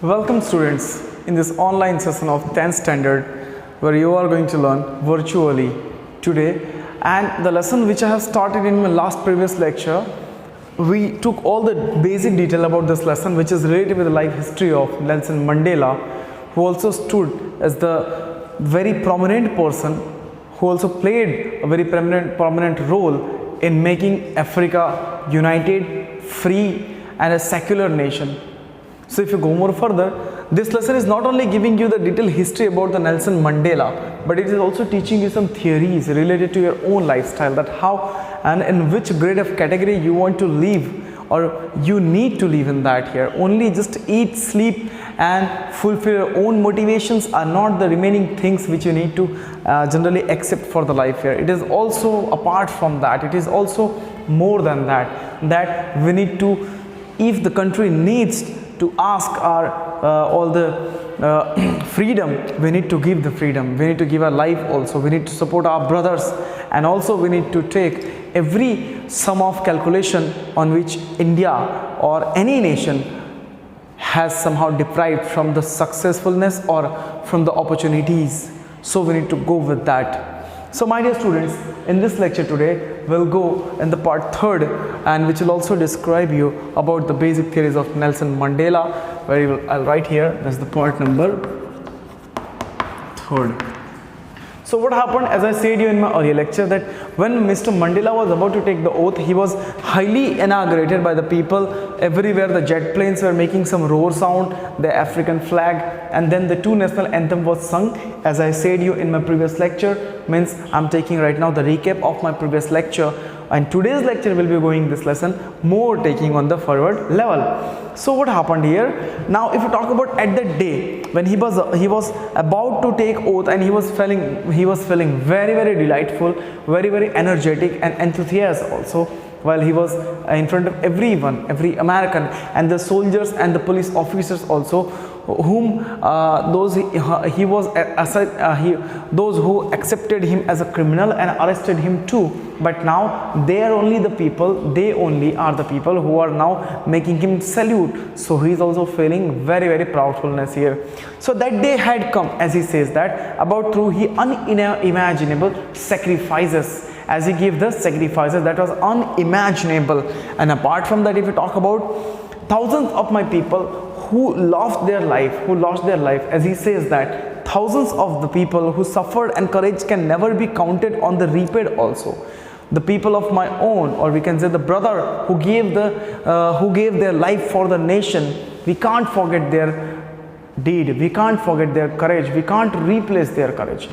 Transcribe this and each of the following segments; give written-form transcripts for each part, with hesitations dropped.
Welcome students in this online session of 10th standard where you are going to learn virtually today, and the lesson which I have started in my last previous lecture, we took all the basic detail about this lesson which is related with the life history of Nelson Mandela, who also stood as the very prominent person who also played a very prominent role in making Africa united, free and a secular nation. So if you go more further, this lesson is not only giving you the detailed history about the Nelson Mandela, but it is also teaching you some theories related to your own lifestyle, that how and in which grade of category you want to live or you need to live in that here. Only just eat, sleep and fulfill your own motivations are not the remaining things which you need to generally accept for the life here. It is also apart from that, it is also more than that, that we need to, if the country needs to ask our all the freedom, we need to give the freedom, we need to give our life also, we need to support our brothers, and also we need to take every sum of calculation on which India or any nation has somehow deprived from the successfulness or from the opportunities. So we need to go with that. So my dear students, in this lecture today, we'll go in the part 3rd, and which will also describe you about the basic theories of Nelson Mandela, where I'll write here, that's the part number 3rd. So what happened, as I said you in my earlier lecture, that when Mr. Mandela was about to take the oath, he was highly inaugurated by the people. Everywhere the jet planes were making some roar sound, the African flag, and then the 2 national anthem was sung. As I said you in my previous lecture, means I'm taking right now the recap of my previous lecture, and today's lecture will be going this lesson more taking on the forward level. So what happened here? Now if you talk about at that day when he was about to take oath, and he was feeling very delightful, very energetic and enthusiastic also, while he was in front of everyone, every American, and the soldiers and the police officers also, whom those who accepted him as a criminal and arrested him too, but now they are only the people, they only are the people who are now making him salute. So he is also feeling very proudfulness here. So that day had come, as he says that, about through he unimaginable sacrifices, as he gave the sacrifices that was unimaginable. And apart from that, if you talk about thousands of my people who lost their life, as he says that thousands of the people who suffered, and courage can never be counted on the repaid also. The people of my own, or we can say the brother who gave their life for the nation, we can't forget their deed, we can't forget their courage, we can't replace their courage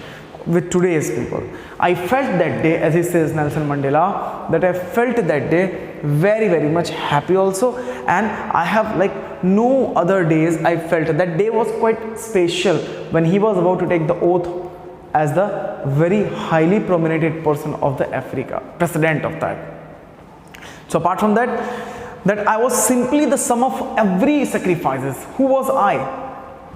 with today's people. I felt that day, as he says, Nelson Mandela, that I felt that day very much happy also, and I have like no other days I felt. That day was quite special when he was about to take the oath as the very highly prominent person of the Africa, president of that. So apart from that I was simply the sum of every sacrifices. Who was I?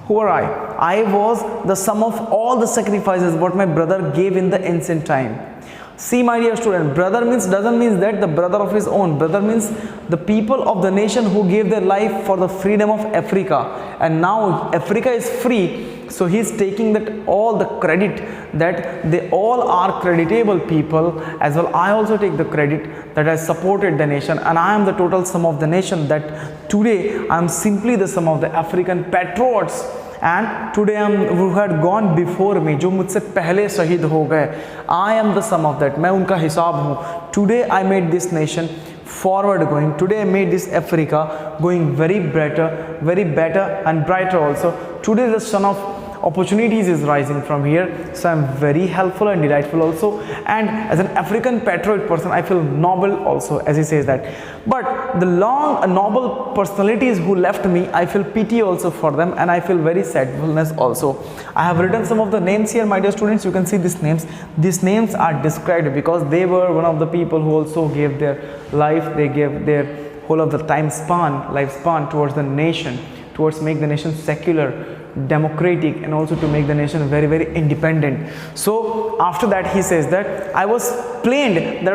Who were I? I was the sum of all the sacrifices what my brother gave in the ancient time. See my dear student, brother doesn't mean that the brother of his own. Brother means the people of the nation who gave their life for the freedom of Africa, and now Africa is free. So he is taking that all the credit, that they all are creditable people as well. I also take the credit that I supported the nation, and I am the total sum of the nation, that today I am simply the sum of the African patriots. And today who had gone before me, जो मुझसे पहले शहीद हो गए, I am the sum of that. मैं उनका हिसाब हूँ. Today I made this nation forward going. Today I made this Africa going very better and brighter also. Today the sun of opportunities is rising from here, so I'm very helpful and delightful also, and as an African patriot person I feel noble also, as he says that. But the long noble personalities who left me, I feel pity also for them, and I feel very sadness also. I have written some of the names here, my dear students. You can see these names are described because they were one of the people who also gave their life, they gave their whole of the lifespan towards the nation, towards make the nation secular, democratic, and also to make the nation very independent. So after that he says that I was planned,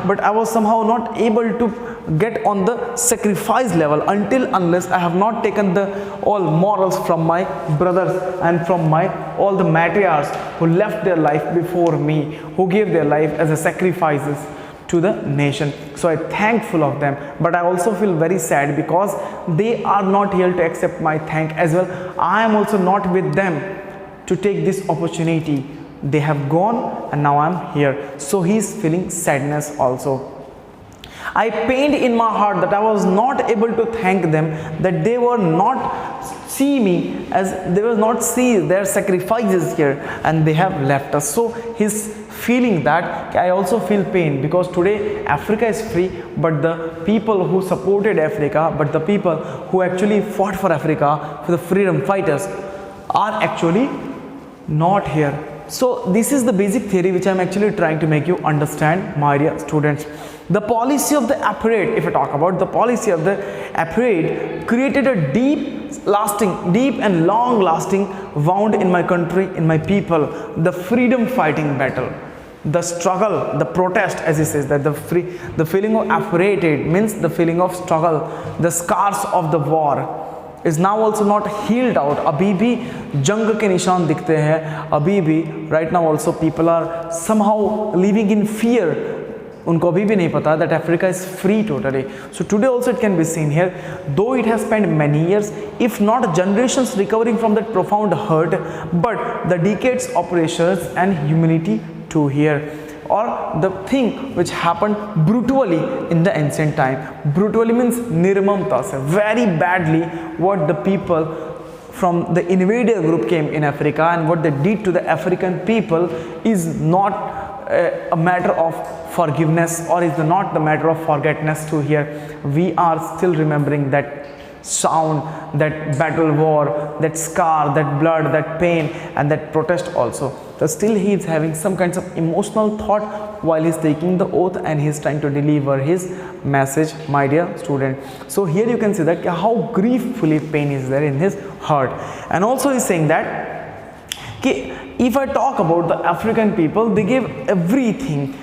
but I was somehow not able to get on the sacrifice level until unless I have not taken the all morals from my brothers and from my all the matriarchs who left their life before me, who gave their life as a sacrifices to the nation. So I'm thankful of them, but I also feel very sad because they are not here to accept my thank as well. I am also not with them to take this opportunity. They have gone and now I'm here. So he's feeling sadness also. I pained in my heart that I was not able to thank them, that they were not see me as they will not see their sacrifices here and they have left us. So he's feeling that. I also feel pain because today Africa is free, but the people who supported Africa, but the people who actually fought for Africa, for the freedom fighters, are actually not here. So this is the basic theory which I am actually trying to make you understand, my dear students. The policy of the apartheid, if I talk about the policy of the apartheid, created a deep and long lasting wound in my country, in my people. The freedom fighting battle, the struggle, the protest, as he says, that the feeling of apartheid means the feeling of struggle, the scars of the war is now also not healed out. अभी भी जंग के निशान दिखते हैं, अभी भी right now also people are somehow living in fear. उनको अभी भी नहीं पता that Africa is free totally. So today also it can be seen here, though it has spent many years, if not generations, recovering from that profound hurt, but the decades of pressures and humility to here, or the thing which happened brutally in the ancient time. Brutally means nirmamta se, very badly, what the people from the invader group came in Africa and what they did to the African people is not a matter of forgiveness, or is not the matter of forgetfulness to here. We are still remembering that sound, that battle war, that scar, that blood, that pain, and that protest also. So still he is having some kinds of emotional thought while he is taking the oath and he is trying to deliver his message, my dear student. So here you can see that how griefully pain is there in his heart. And also he is saying that if I talk about the African people, they gave everything.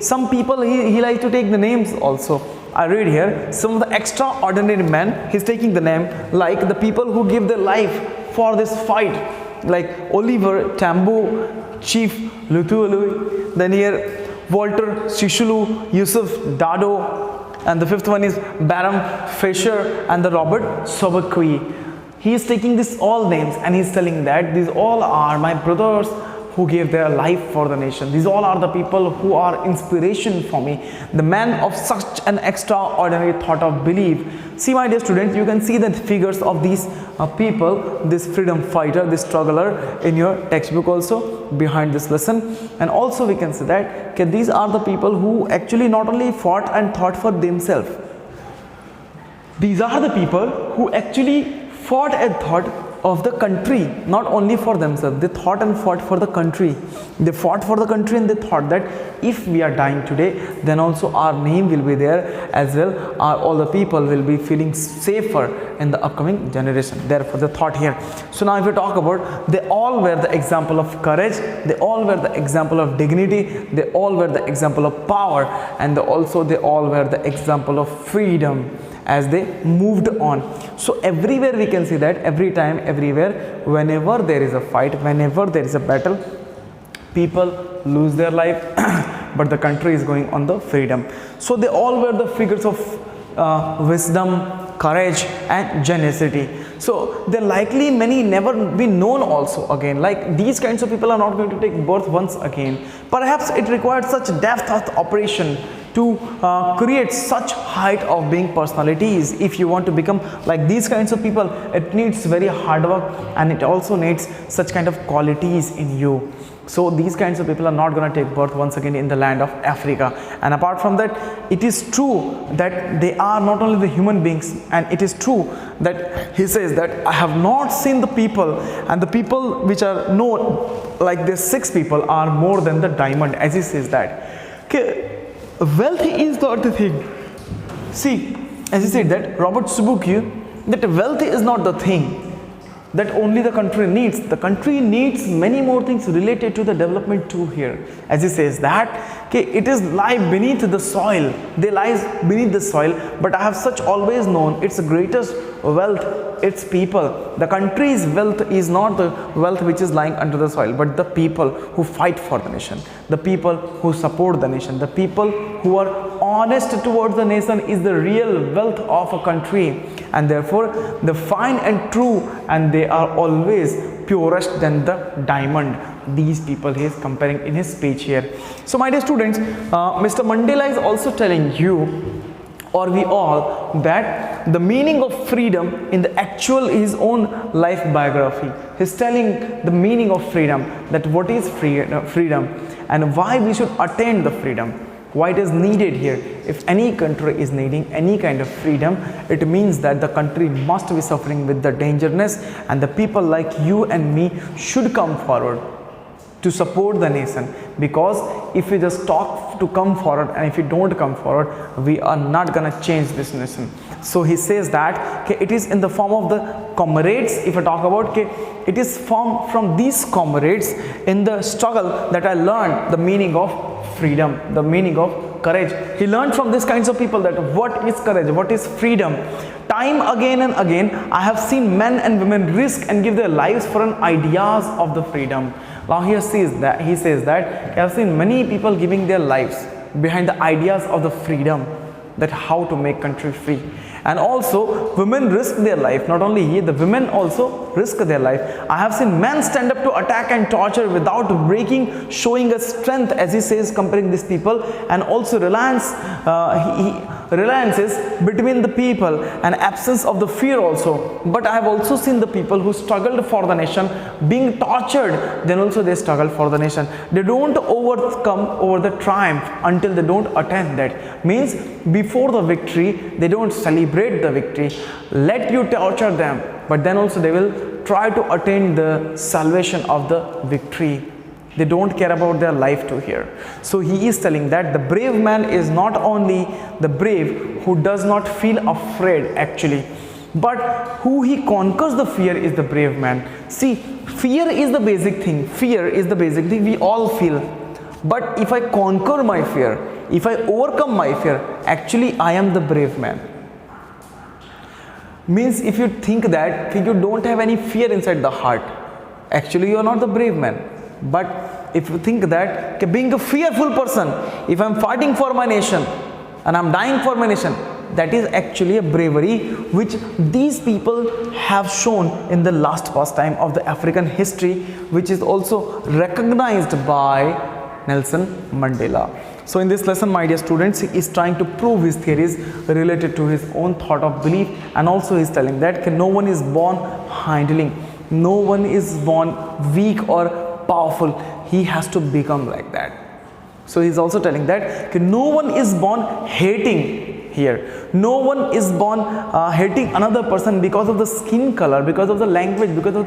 Some people he likes to take the names also. I read here some of the extraordinary men, he's taking the name, like the people who give their life for this fight, like Oliver Tambo, Chief Lutulu, then here Walter Shishulu, Yusuf Dado, and the fifth one is Baram Fisher and the Robert Sobukwe. He is taking this all names and he is telling that these all are my brothers who gave their life for the nation. These all are the people who are inspiration for me, the man of such an extraordinary thought of belief. See, my dear students, you can see the figures of these people, this freedom fighter, this struggler in your textbook also behind this lesson. And also we can see that these are the people who actually not only fought and thought for themselves. These are the people who actually fought and thought of the country, not only for themselves. They thought and fought for the country. They fought for the country and they thought that if we are dying today, then also our name will be there as well. All the people will be feeling safer in the upcoming generation. Therefore, the thought here. So now if we talk about, they all were the example of courage. They all were the example of dignity. They all were the example of power. And they all were the example of freedom as they moved on. So everywhere we can see that, every time, everywhere, whenever there is a fight, whenever there is a battle, people lose their life, but the country is going on the freedom. So they all were the figures of wisdom, courage, and generosity. So there likely many never be known also again. Like these kinds of people are not going to take birth once again. Perhaps it required such depth of operation to create such height of being personalities. If you want to become like these kinds of people, it needs very hard work and it also needs such kind of qualities in you. So these kinds of people are not going to take birth once again in the land of Africa. And apart from that, it is true that they are not only the human beings, and it is true that he says that I have not seen the people, and the people which are known like these 6 people are more than the diamond, as he says that. Okay. Wealth is not the thing. See, as he said that, Robert Sobukwe, that wealth is not the thing. that only the country needs. The country needs many more things related to the development too here. As he says that, okay, it is lie beneath the soil. They lies beneath the soil, but I have such always known its greatest wealth, its people. The country's wealth is not the wealth which is lying under the soil, but the people who fight for the nation, the people who support the nation, the people who are honest towards the nation is the real wealth of a country. And therefore the fine and true, and they are always purest than the diamond. These people he is comparing in his speech here. So my dear students, Mr. Mandela is also telling you or we all that the meaning of freedom in the actual his own life biography. He's telling the meaning of freedom, that what is freedom and why we should attain the freedom, why it is needed here. If any country is needing any kind of freedom, it means that the country must be suffering with the dangerousness, and the people like you and me should come forward to support the nation. Because if we just talk to come forward, and if we don't come forward, we are not gonna change this nation. So he says that okay, it is in the form of the comrades. If I talk about okay, it is from these comrades in the struggle that I learned the meaning of freedom, the meaning of courage. He learned from these kinds of people that what is courage, what is freedom. Time again and again I have seen men and women risk and give their lives for an ideas of the freedom. Now he says that I have seen many people giving their lives behind the ideas of the freedom, that how to make country free. And also women risk their life. Not only he, the women also risk their life. I have seen men stand up to attack and torture without breaking, showing a strength, as he says, comparing these people. And also reliance is between the people and absence of the fear also. But I have also seen the people who struggled for the nation being tortured, then also they struggle for the nation. They don't overcome over the triumph until they don't attain that. Means before the victory they don't celebrate the victory. Let you torture them, but then also they will try to attain the salvation of the victory. They don't care about their life to here. So he is telling that the brave man is not only the brave who does not feel afraid actually, but who he conquers the fear is the brave man. See, fear is the basic thing. Fear is the basic thing we all feel. But if I conquer my fear, if I overcome my fear, actually I am the brave man. Means if you think that you don't have any fear inside the heart, actually you are not the brave man. But if you think that being a fearful person, if I'm fighting for my nation and I'm dying for my nation, that is actually a bravery which these people have shown in the last pastime of the African history, which is also recognized by Nelson Mandela. So in this lesson, my dear students, he is trying to prove his theories related to his own thought of belief, and also he is telling that no one is born handling, no one is born weak or powerful, he has to become like that. So he is also telling that no one is born hating here, no one is born hating another person because of the skin color, because of the language, because of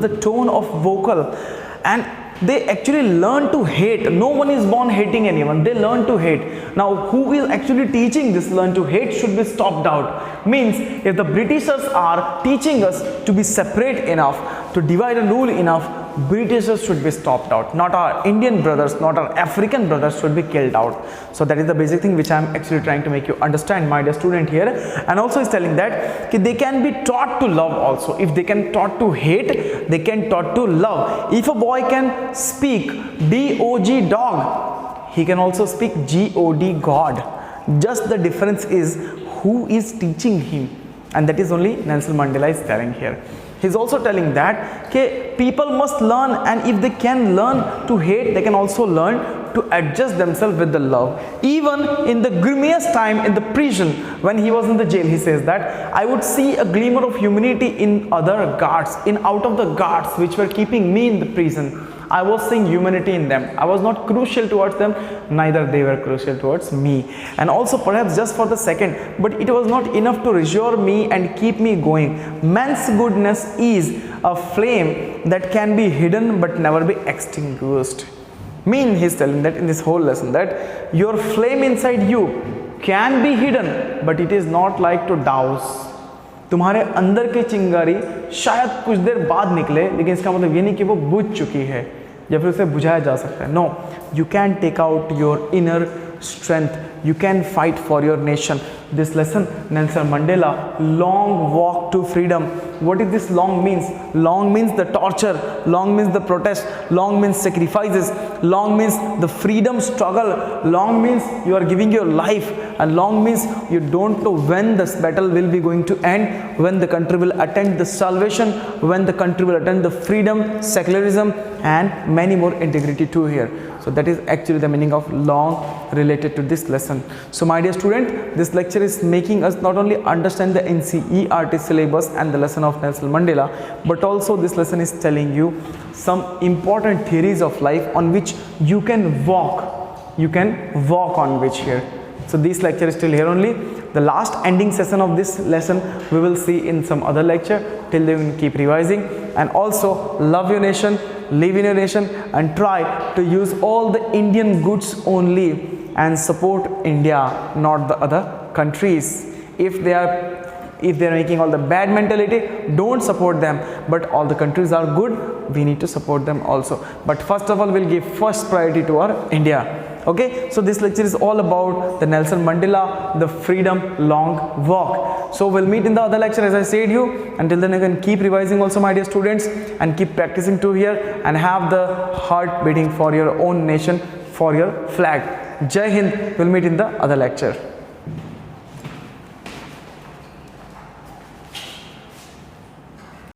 the tone of vocal, and they actually learn to hate. No one is born hating anyone, they learn to hate. Now who is actually teaching this learn to hate should be stopped out. Means if the Britishers are teaching us to be separate enough, to divide and rule enough, Britishers should be stopped out. Not our Indian brothers, not our African brothers should be killed out. So that is the basic thing which I am actually trying to make you understand, my dear student here. And also is telling that they can be taught to love also. If they can taught to hate, they can taught to love. If a boy can speak D-O-G dog, he can also speak G-O-D God. Just the difference is who is teaching him, and that is only Nelson Mandela is telling here. He is also telling that people must learn, and if they can learn to hate, they can also learn to adjust themselves with the love. Even in the grimmiest time in the prison, when he was in the jail, he says that I would see a glimmer of humanity in other guards, in out of the guards which were keeping me in the prison. I was seeing humanity in them. I was not crucial towards them, neither they were crucial towards me. And also perhaps just for the second, but it was not enough to reassure me and keep me going. Man's goodness is a flame that can be hidden but never be extinguished. He's telling that in this whole lesson that your flame inside you can be hidden, but it is not like to douse. तुम्हारे अंदर की चिंगारी शायद कुछ देर बाद निकले, लेकिन इसका मतलब ये नहीं कि वो बुझ चुकी है या फिर उसे बुझाया जा सकता है. No, you can take out your inner strength, you can fight for your nation. This lesson, Nelson Mandela, long walk to freedom. What is this long means? Long means the torture, long means the protest, long means sacrifices, long means the freedom struggle, long means you are giving your life, and long means you don't know when this battle will be going to end, when the country will attain the salvation, when the country will attain the freedom, secularism, and many more integrity too here. So that is actually the meaning of long related to this lesson. So my dear student, this lecture is making us not only understand the NCERT syllabus and the lesson of Nelson Mandela, but also this lesson is telling you some important theories of life on which you can walk. You can walk on which here. So this lecture is still here only. The last ending session of this lesson we will see in some other lecture. Till then, you can keep revising, and also love your nation, live in your nation, and try to use all the Indian goods only and support India, not the other countries. If they are making all the bad mentality, don't support them. But all the countries are good, we need to support them also. But first of all, we'll give first priority to our India. Okay, so this lecture is all about the Nelson Mandela, the freedom long walk. So we'll meet in the other lecture, as I said you. Until then, you can keep revising also, my dear students, and keep practicing too here, and have the heart beating for your own nation, for your flag. Jai Hind. We'll meet in the other lecture.